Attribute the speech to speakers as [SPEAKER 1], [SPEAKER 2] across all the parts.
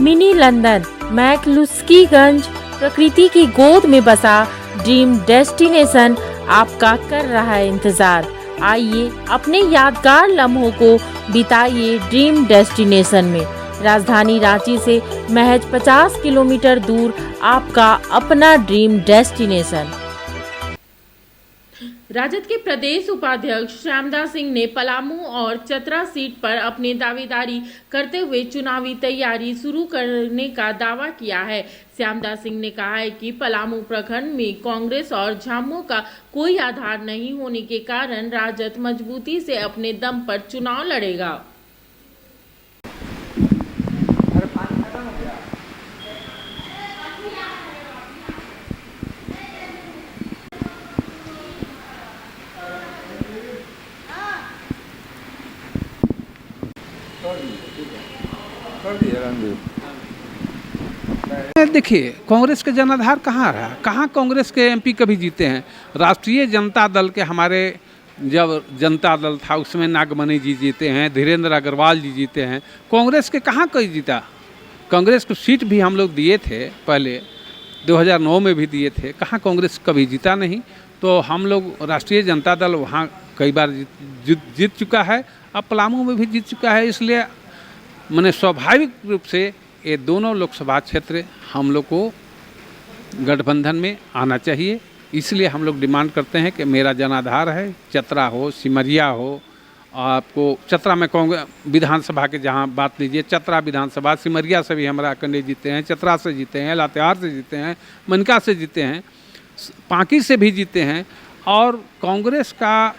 [SPEAKER 1] Mini London McCluskieganj प्रकृति की गोद में बसा ड्रीम डेस्टिनेशन आपका कर रहा है इंतजार। आइए अपने यादगार लम्हों को बिताइए ड्रीम डेस्टिनेशन में। राजधानी रांची से महज 50 किलोमीटर दूर आपका अपना ड्रीम डेस्टिनेशन। राजद के प्रदेश उपाध्यक्ष श्यामदास सिंह ने पलामू और चतरा सीट पर अपनी दावेदारी करते हुए चुनावी तैयारी शुरू करने का दावा किया है। श्यामदास सिंह ने कहा है कि पलामू प्रखंड में कांग्रेस और झामुमो का कोई आधार नहीं होने के कारण राजद मजबूती से अपने दम पर चुनाव लड़ेगा।
[SPEAKER 2] देखिए, कांग्रेस के जनाधार कहाँ रहा, कहाँ कांग्रेस के एमपी कभी जीते हैं। राष्ट्रीय जनता दल के हमारे जब जनता दल था उसमें नागमणि जी जीते हैं, धीरेन्द्र अग्रवाल जी जीते हैं। कांग्रेस के कहाँ कोई जीता। कांग्रेस को सीट भी हम लोग दिए थे, पहले 2009 में भी दिए थे, कहाँ कांग्रेस कभी जीता नहीं। तो हम लोग राष्ट्रीय जनता दल वहाँ कई बार जीत चुका है, अब पलामू में भी जीत चुका है। इसलिए मैंने स्वाभाविक रूप से ये दोनों लोकसभा क्षेत्र हम लोग को गठबंधन में आना चाहिए। इसलिए हम लोग डिमांड करते हैं कि मेरा जनाधार है, चतरा हो, सिमरिया हो। आपको चतरा में विधानसभा के जहाँ बात लीजिए, चतरा विधानसभा, सिमरिया से भी हमारा कैंडिडेट जीते हैं, चतरा से जीते हैं, लातेहार से जीते हैं, मनका से जीते हैं, पांकी से भी जीते हैं। और कांग्रेस का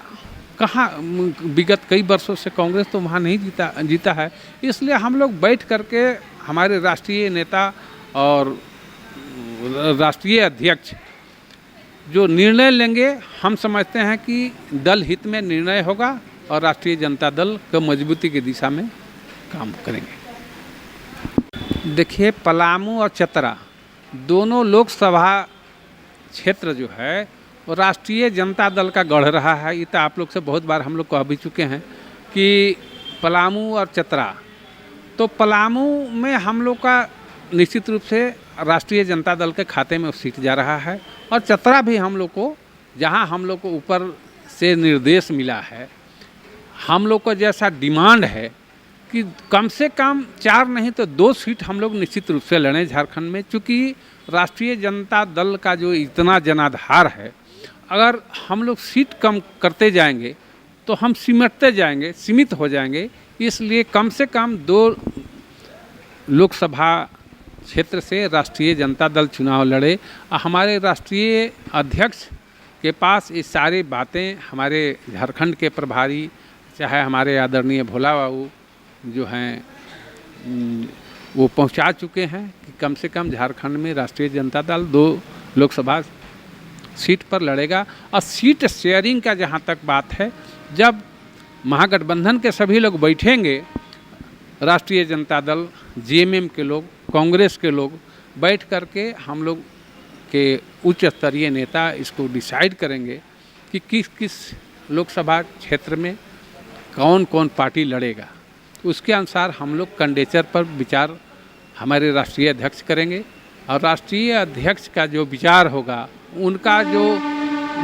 [SPEAKER 2] कहाँ विगत कई वर्षों से कांग्रेस तो वहाँ नहीं जीता है। इसलिए हम लोग बैठ करके हमारे राष्ट्रीय नेता और राष्ट्रीय अध्यक्ष जो निर्णय लेंगे, हम समझते हैं कि दल हित में निर्णय होगा और राष्ट्रीय जनता दल को मजबूती की दिशा में काम करेंगे। देखिए, पलामू और चतरा दोनों लोकसभा क्षेत्र जो है वो राष्ट्रीय जनता दल का गढ़ रहा है। ये तो आप लोग से बहुत बार हम लोग कह भी चुके हैं कि पलामू और चतरा, तो पलामू में हम लोग का निश्चित रूप से राष्ट्रीय जनता दल के खाते में सीट जा रहा है। और चतरा भी हम लोग को, जहां हम लोग को ऊपर से निर्देश मिला है, हम लोग को जैसा डिमांड है कि कम से कम 4 नहीं तो 2 सीट हम लोग निश्चित रूप से लड़ें झारखंड में। चूँकि राष्ट्रीय जनता दल का जो इतना जनाधार है, अगर हम लोग सीट कम करते जाएंगे तो हम सिमटते जाएंगे, सीमित हो जाएंगे। इसलिए कम से कम 2 लोकसभा क्षेत्र से राष्ट्रीय जनता दल चुनाव लड़े। हमारे राष्ट्रीय अध्यक्ष के पास ये सारी बातें हमारे झारखंड के प्रभारी, चाहे हमारे आदरणीय भोला बाबू जो हैं, वो पहुंचा चुके हैं कि कम से कम झारखंड में राष्ट्रीय जनता दल 2 लोकसभा सीट पर लड़ेगा। और सीट शेयरिंग का जहां तक बात है, जब महागठबंधन के सभी लोग बैठेंगे, राष्ट्रीय जनता दल, जेएमएम के लोग, कांग्रेस के लोग बैठ करके हम लोग के उच्च स्तरीय नेता इसको डिसाइड करेंगे कि किस किस लोकसभा क्षेत्र में कौन कौन पार्टी लड़ेगा। उसके अनुसार हम लोग कैंडिडेचर पर विचार हमारे राष्ट्रीय अध्यक्ष करेंगे। और राष्ट्रीय अध्यक्ष का जो विचार होगा, उनका जो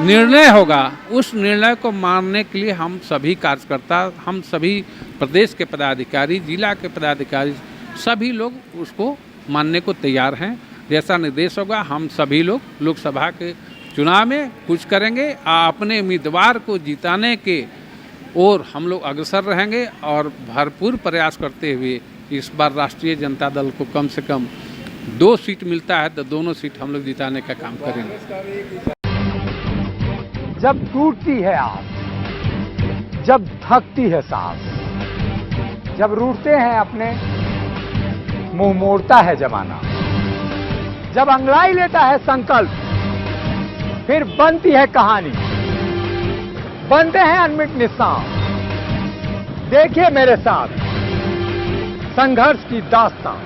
[SPEAKER 2] निर्णय होगा, उस निर्णय को मानने के लिए हम सभी कार्यकर्ता, हम सभी प्रदेश के पदाधिकारी, जिला के पदाधिकारी, सभी लोग उसको मानने को तैयार हैं। जैसा निर्देश होगा हम सभी लोग लोकसभा के चुनाव में कुछ करेंगे, अपने उम्मीदवार को जिताने के और हम लोग अग्रसर रहेंगे। और भरपूर प्रयास करते हुए इस बार राष्ट्रीय जनता दल को कम से कम 2 सीट मिलता है तो दोनों सीट हम लोग जिताने का काम करेंगे।
[SPEAKER 3] जब टूटती है आस, जब थकती है सांस, जब रूठते हैं अपने, मुंह मोड़ता है जमाना, जब अंगड़ाई लेता है संकल्प, फिर बनती है कहानी, बनते हैं अनमिट निशान। देखिए मेरे साथ संघर्ष की दास्तां।